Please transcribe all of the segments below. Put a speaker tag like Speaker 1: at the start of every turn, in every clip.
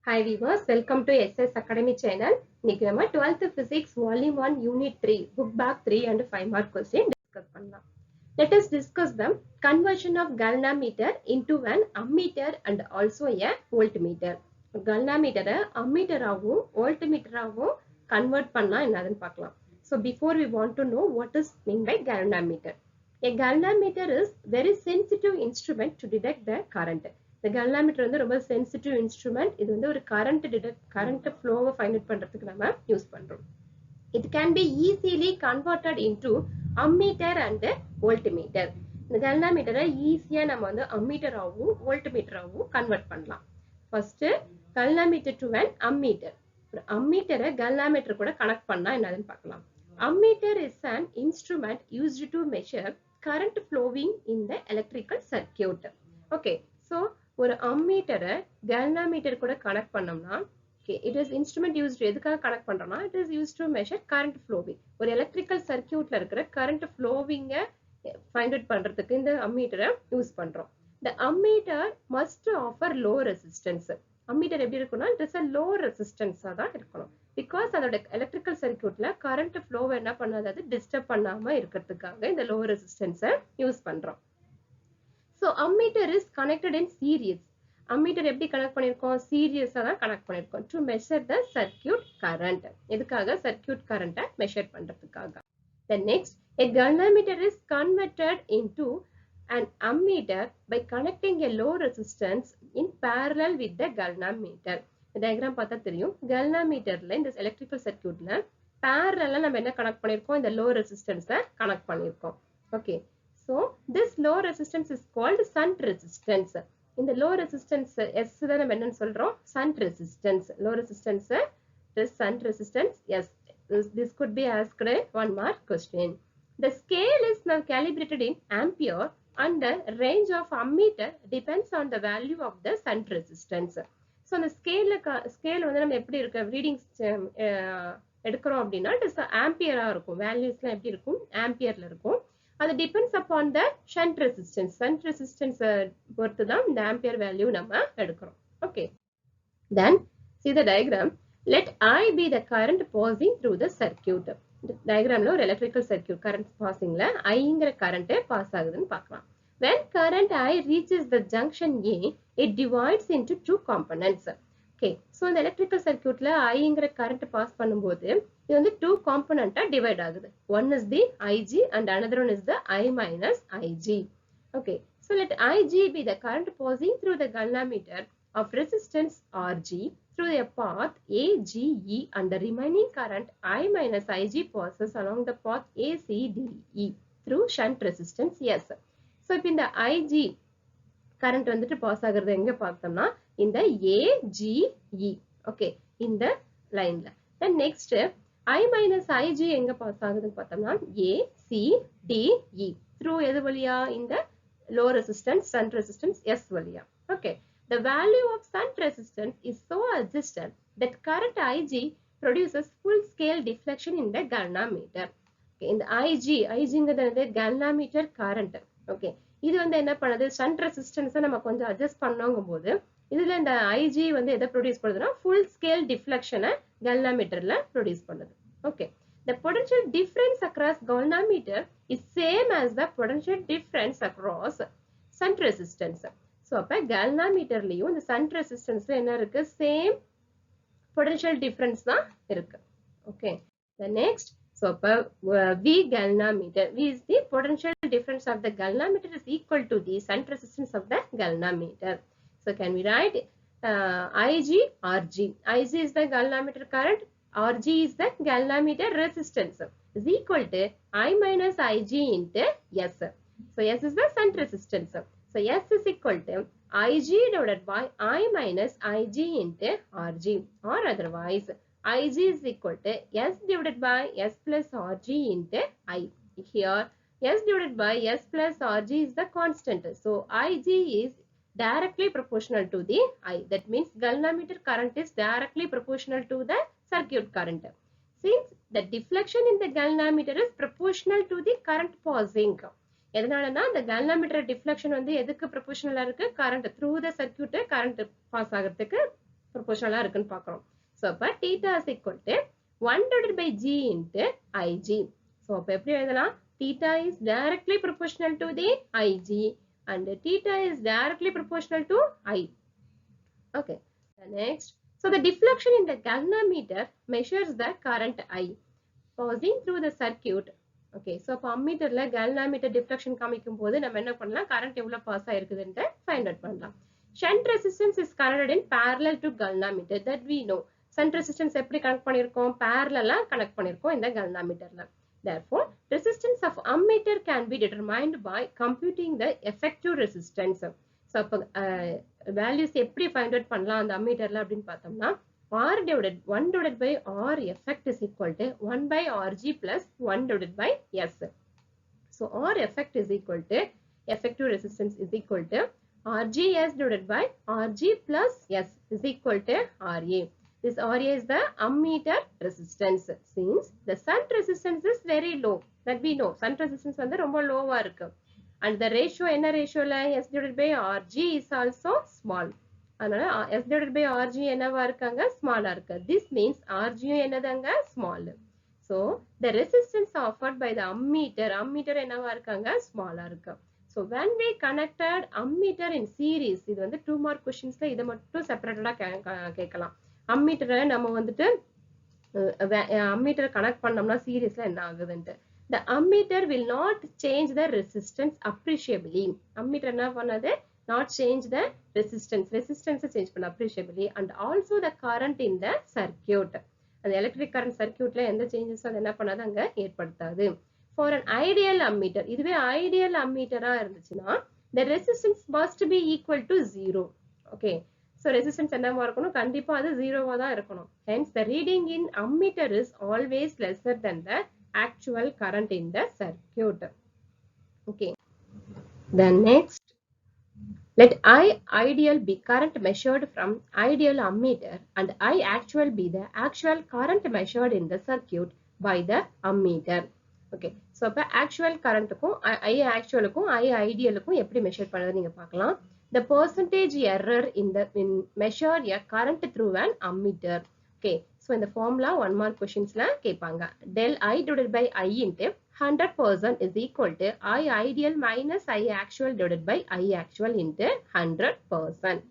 Speaker 1: Hi viewers, welcome to SS Academy channel. இன்னைக்கு நம்ம 12th Physics Volume 1 Unit 3 Book Back 3 and 5 mark question discuss பண்ணலாம். Let us discuss the conversion of galvanometer into an ammeter and also a voltmeter. Galvanometer ammeter ஆவும் voltmeter ஆவும் convert பண்ணா என்னதுன்னு பார்க்கலாம். So before we want to know what is mean by galvanometer. A galvanometer is very sensitive instrument to detect the current. The galvanometer வந்து ரொம்ப sensitive instrument. இது வந்து ஒரு current flow find out பண்றதுக்கு நம்ம யூஸ் பண்றோம். It can be easily converted into ammeter and voltmeter. இந்த galvanometer ஈஸியா நம்ம வந்து ammeter ஆவும் voltmeter ஆவும் கன்வெர்ட் பண்ணலாம். First galvanometer to an ammeter. Ammeter galvanometer கூட கனெக்ட் பண்ணா என்னதுன்னு பார்க்கலாம். Ammeter is an instrument used to measure current flowing in the electrical circuit. Okay, so ஒரு அம்மீட்டரை galvanometer கூட கனெக்ட் பண்ணோம்னா it is instrument used எதுக்காக கனெக்ட் பண்றோம்னா it is used to measure current flowing. ஒரு எலக்ட்ரிக்கல் சர்க்யூட்ல இருக்கிற current flowing find out பண்றதுக்கு இந்த அம்மீட்டரை use பண்றோம். The ammeter must offer low resistance. Ammeter எப்படி இருக்கும்னா it is a low resistance தான் இருக்கணும். Because அதோட எலக்ட்ரிக்கல் சர்க்யூட்ல current flow என்ன பண்ணாது டிஸ்டர்ப் பண்ணாம இருக்கிறதுக்காக இந்த low resistance யூஸ் பண்றோம். So ammeter is connected in series. Ammeter எப்படி கனெக்ட் பண்ணிருக்கோம் சீரியஸா தான் கனெக்ட் பண்ணிருக்கோம் to measure the circuit current. எதுக்காக circuit current measure பண்றதுக்காக. Then next, a galvanometer is converted into an ammeter by connecting a low resistance in parallel with the galvanometer. இந்த diagram பார்த்தா தெரியும் galvanometerல இந்த எலக்ட்ரிக்கல் சர்க்யூட்ல parallel நம்ம என்ன connect பண்ணிருக்கோம் இந்த low resistance கனெக்ட் பண்ணிருக்கோம். Okay. So this low resistance is called shunt resistance. In the low resistance S தான் நம்ம என்னன்னு சொல்றோம் shunt resistance. Low resistance is shunt resistance. Yes, this could be asked one mark question. The scale is now calibrated in ampere and the range of ammeter depends on the value of the shunt resistance. So the scale வந்து நம்ம எப்படி இருக்கு readings எடுக்கிறோம் அப்படின்னா ஆம்பியரா இருக்கும். வேல்யூஸ்லாம் எப்படி இருக்கும் ஆம்பியர்ல இருக்கும். அது depends upon the shunt resistance. Shunt resistance பொறுத்து தான் இந்த ampere value நம்ம எடுக்கிறோம். Okay. Then see the diagram. Let I be the current passing through the circuit. Diagramல ஒரு electrical circuit current passingல Iங்கிற current pass ஆகுதுன்னு பார்க்கலாம். When current I reaches the junction A, it divides into two components. Okay. So இந்த electrical circuitல Iங்கிற current pass பண்ணும்போது இது வந்து two component divide ஆகுது. One is the Ig and another one is the I minus Ig. Okay. So let Ig be the current passing through the galvanometer of resistance Rg through a path AGE and the remaining current I minus Ig passes along the path ACDE through shunt resistance S. So இப்போ இந்த Ig current வந்துட்டு pass ஆகுறது எங்க பார்த்தோம்னா இந்த AGE. Okay. இந்த லைன்ல. Then next I minus Ig எங்க பாஸ் ஆகுதுன்னு பார்த்தோம்னா ACDE through எது வழியா இந்த low resistance shunt resistance S வழியா. Okay. The value of shunt resistance is so adjusted that current Ig produces full scale deflection in the galvanometer. Okay. இந்த Igங்கிறது galvanometer current. Okay. இது வந்து என்ன பண்ணுது shunt resistance நம்ம கொஞ்சம் அட்ஜஸ்ட் பண்ணோங்கும்போது இதுல இந்த Ig வந்து எதை ப்ரொடியூஸ் பண்ணுதுன்னா full scale deflection galvanometerல ப்ரொடியூஸ் பண்ணுது. Okay. The potential difference across galvanometer is same as the potential difference across shunt resistance. So அப்ப galvanometerலயும் இந்த shunt resistance என்ன இருக்கு same potential difference தான் இருக்கு. Okay. The next, so அப்ப V galvanometer, V is the potential difference of the galvanometer is equal to the shunt resistance of the galvanometer. So can we write Ig Rg. Ig is the galvanometer current, Rg is the galvanometer resistance is equal to I minus Ig into S. So S is the shunt resistance. So S is equal to Ig divided by I minus Ig into Rg, or otherwise Ig is equal to S divided by S plus Rg into I. Here S divided by S plus Rg is the constant. So Ig is directly proportional to the I. That means galvanometer current is directly proportional to the circuit current. Since the deflection in the galvanometer is proportional to the current passing. எதனாலனா the galvanometer deflection வந்து எதுக்கு proportional இருக்கு current through the circuit current pass ஆகிறதுக்கு proportional இருக்குன்னு பார்க்கிறோம். So அப்ப theta is equal to 1 divided by g into ig. So அப்ப எப்படி எழுதலாம்? Theta is directly proportional to the ig and theta is directly proportional to I. Okay. Next, so the deflection in the galvanometer measures the current I passing through the circuit. Okay, so அப்ப ammeterல galvanometer deflection காமிக்கும் போது நம்ம என்ன பண்ணலாம்? current எவ்வளவு pass ஆயிருக்குதுன்னு find out பண்ணலாம். Shunt resistance is connected in parallel to galvanometer, that we know. Shunt resistance எப்படி connect பண்ணிருக்கோம்? parallel கனெக்ட் பண்ணிருக்கோம் இந்த galvanometerல. Therefore, resistance of ammeter can be determined by computing the effective resistance. So அப்ப values எப்படி find out பண்ணலாம் அந்த ammeterல அப்படின்னு பார்த்தோம்னா R divided 1 divided by R effect is equal to 1 by Rg plus 1 divided by S. So R effect is equal to effective resistance is equal to Rgs divided by Rg plus S is equal to Ra. This Ra is the ammeter resistance. Since the shunt resistance is very low, that we know shunt resistance வந்து ரொம்ப லோவா இருக்கு. And the ratio என்ன ரேஷியோல S divided by Rg is also small. அதனால S divided by Rg என்னவா இருக்காங்க? ஸ்மாலா இருக்கு. This means Rg என்னதாங்க? small. So the resistance offered by the ammeter என்னவா இருக்காங்க? ஸ்மாலா இருக்கு. So when we connected ammeter in series, இது வந்து 2 mark questionsல இத மட்டும் செப்பரேட்டடா கேட்கலாம். ammeter நம்ம வந்துட்டு ammeter கனெக்ட் பண்ணோம்னா சீரிஸ்ல என்ன ஆகுதுன்னு. The ammeter will not change the resistance appreciably. Ammeter என்ன பண்ணாது? Not change the resistance change பண்ண appreciably and also the current in the circuit. அந்த electric current circuitல எந்த changes அது என்ன பண்ணாது அங்க ஏற்படுத்தாது. For an ideal ammeter, இதுவே ideal ammeter-ஆ இருந்துச்சுன்னா the resistance must be equal to 0. Okay, so resistance என்னவா இருக்கணும்? கண்டிப்பா அது 0வா தான் இருக்கணும். Hence the reading in ammeter is always lesser than the actual current in the circuit. Okay, then next, let I ideal be current measured from ideal ammeter and I actual be the actual current measured in the circuit by the ammeter. Okay, so அப்ப actual currentக்கும் I actualக்கும் I idealக்கும் எப்படி measure பண்றது நீங்க பார்க்கலாம். The percentage error in measure a current through an ammeter. Okay, so in the formula 1 mark questionsல கேட்பாங்க. Del I divided by I into 100% is equal to I ideal minus I actual divided by I actual into 100%.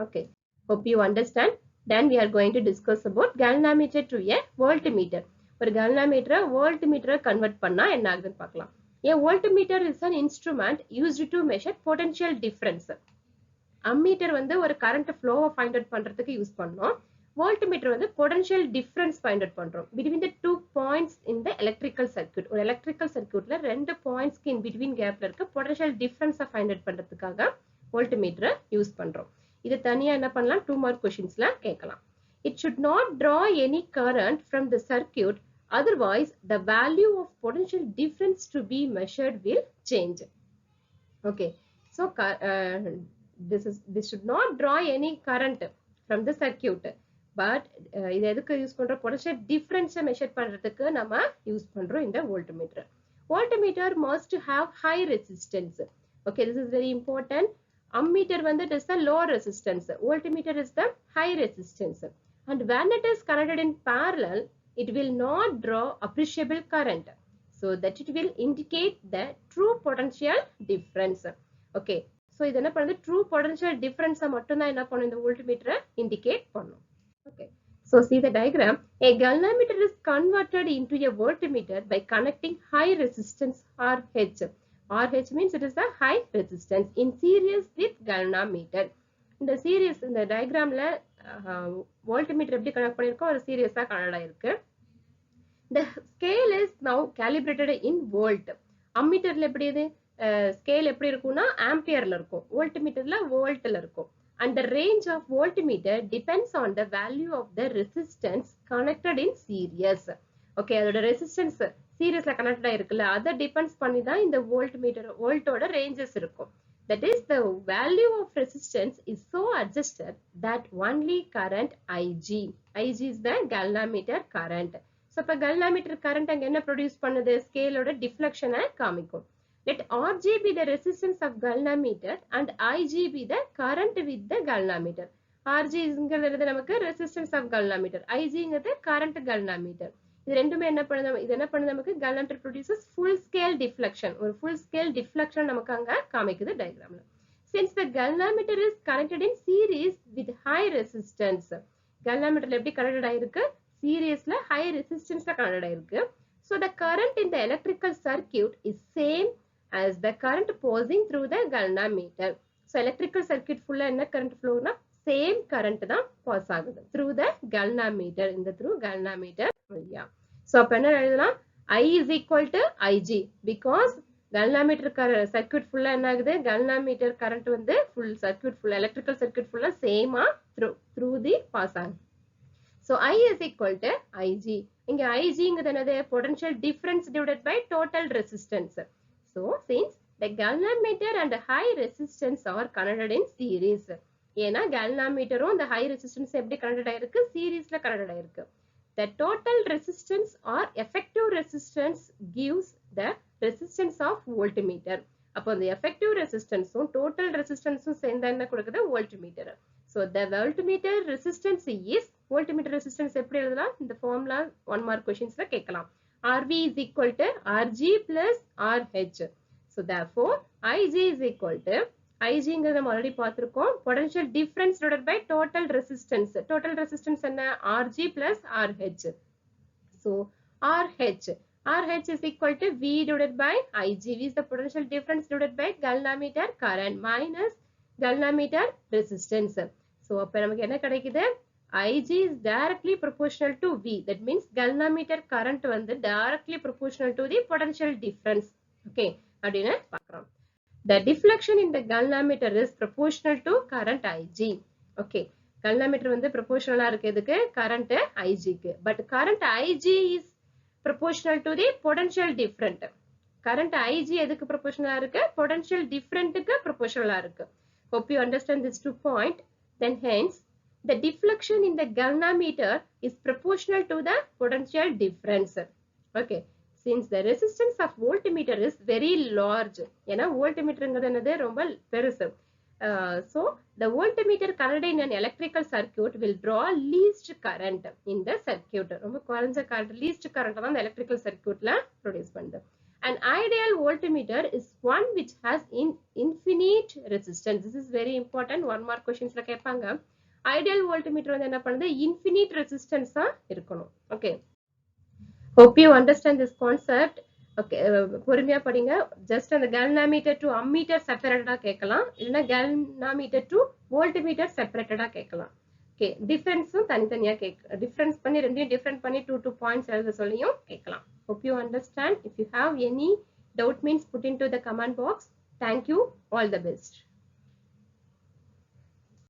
Speaker 1: Okay, hope you understand. Then we are going to discuss about galvanometer to a voltmeter. ஒரு galvanometer voltmeter convert பண்ணா என்ன ஆகுதுன்னு பார்க்கலாம். A voltmeter is an instrument used to measure potential difference. ammeter வந்து ஒரு current flow find out பண்றதுக்கு use பண்ணோம். voltmeter வந்து potential difference find out பண்றோம் between the two points in the electrical circuit. ஒரு electrical circuitல ரெண்டு pointsக்கு in between gapல இருக்க potential difference find out பண்றதுக்காக voltmeter யூஸ் பண்றோம். இது தனியா என்ன பண்ணலாம்? 2 mark questionsல கேட்கலாம். It should not draw any current from the circuit, otherwise the value of potential difference to be measured will change. Okay, so this should not draw any current from the circuit, but இது எதுக்கு use பண்றோம்? potential difference measure பண்றதுக்கு நம்ம use பண்றோம் இந்த voltmeter. Voltmeter must have high resistance. Okay, this is very important. ammeter வந்து it is the low resistance, voltmeter is the high resistance, and when it is connected in parallel it will not draw appreciable current, so that it will indicate the true potential difference. Okay, so இது என்ன பண்ணுது? true potential difference மட்டும் தான் என்ன பண்ணும் இந்த voltmeter indicate பண்ணும். Okay, so see the diagram. A galvanometer is converted into a voltmeter by connecting high resistance RH. RH means it is a high resistance in series with galvanometer. இந்த series இந்த diagramல voltmeter எப்படி connect பண்ணிருக்கோம்? ஒரு சீரியஸா connect ஆயிருக்கு. The scale is now calibrated in volt. ammeterல எப்படி இது scale எப்படி இருக்கும்னா ஆம்பியர்ல இருக்கும், voltmeterல வோல்ட்ல இருக்கும். And the range of voltmeter depends on the value of the resistance connected in series. Okay, அதோட resistance சீரிஸ்ல கனெக்ட் ஆயிருக்குல்ல, அதை டிபெண்ட்ஸ் பண்ணி தான் இந்த வோல்ட்மீட்டர் வோல்ட்டோட ரேஞ்சஸ் இருக்கும். That is, the value of resistance is so adjusted that only current IG is the galvanometer current. So இப்ப galvanometer current அங்க என்ன produce பண்ணுது? ஸ்கேலோட டிஃப்ளெக்ஷனை காமிக்கும். Let Rg be the resistance of galvanometer and Ig be the current with the galvanometer. RG இங்கிறது நமக்கு resistance of galvanometer. IG இங்கிறது current galvanometer. இது ரெண்டுமே என்ன பண்ணுது, இது என்ன பண்ணுது நமக்கு galvanometer produces full scale deflection. ஒரு full scale deflection நமக்கு அங்க காமிக்குது diagramல. Since the galvanometer is connected in series with high resistance. galvanometer எப்படி connected ஆயிருக்கு, சீரிஸ்ல high resistance connected ஆயிருக்கு. So the current in the electrical circuit is same as the current passing through the galvanometer. So electrical circuit full என்ன current flow na same current தான் pass ஆகுது through the galvanometer, இந்த through galvanometer வழியா. So அப்ப என்ன எழுதலாம், I is equal to IG because galvanometer circuit full என்ன ஆகுது, galvanometer current வந்து full circuit full electrical circuit full same through the pass ஆகுது. So I is equal to IG. இங்க IG இங்கிறது என்னது, potential difference divided by total resistance. So since the galvanometer and the high resistance are connected in series. ஏனா galvanometerம் இந்த high resistance எப்படி connected ஆயிருக்கு, சீரிஸ்ல connected ஆயிருக்கு. The total resistance or effective resistance gives the resistance of voltmeter. அப்போ the effective resistance total resistance சேர்ந்தா என்ன கொடுக்குது, voltmeter. So the voltmeter resistance is, voltmeter resistance எப்படி எழுதலாம், இந்த formula 1 mark questionsல கேட்கலாம். RV is equal to RG plus RH. So therefore IG is equal to, IG ங்கிறது நம்ம already பார்த்திருக்கோம், potential difference divided by total resistance. Total resistance என்ன, RG plus RH. So RH is equal to V divided by IG. V is the potential difference divided by galvanometer current minus galvanometer resistance. So அப்ப நமக்கு என்ன கிடைக்குது, IG is directly proportional to V. That means galvanometer current வந்து directly proportional to the potential difference. Okay, அப்படினு பார்க்கிறோம். The deflection in the galvanometer is proportional to current IG. Okay, galvanometer வந்து proportional இருக்கு எதுக்கு, current IG க்கு. But current IG is proportional to the potential different. Current IG எதுக்கு proportional இருக்கு, potential different க்கு proportional இருக்கு. Hope you understand this 2 point. Then hence the deflection in the galvanometer is proportional to the potential difference. Okay, since the resistance of voltmeter is very large, ஏனா voltmeterங்கிறது என்னது, ரொம்ப பெருசு. So the voltmeter connected in an electrical circuit will draw least current in the circuit. ரொம்ப குறைஞ்ச current, least current தான் இந்த electrical circuitல produce பண்ணுது. An ideal voltmeter is one which has infinite resistance. This is very important, 1 mark questionsல கேட்பாங்க. Ideal voltmeter வந்து என்ன பண்ணுது, infinite resistance இருக்கணும். Okay, hope you understand this concept. Okay, பொறுமையா படிங்க. Just அந்த galvanometer to ammeter separated கேட்கலாம், இல்லனா galvanometer to voltmeter separated கேட்கலாம். Okay, difference தனித்தனியா difference பண்ணி ரெண்டையும் different பண்ணி 2 points எழுத சொல்லியும் கேட்கலாம். Hope you understand. If you have any doubt means put into the comment box. Thank you. All the best.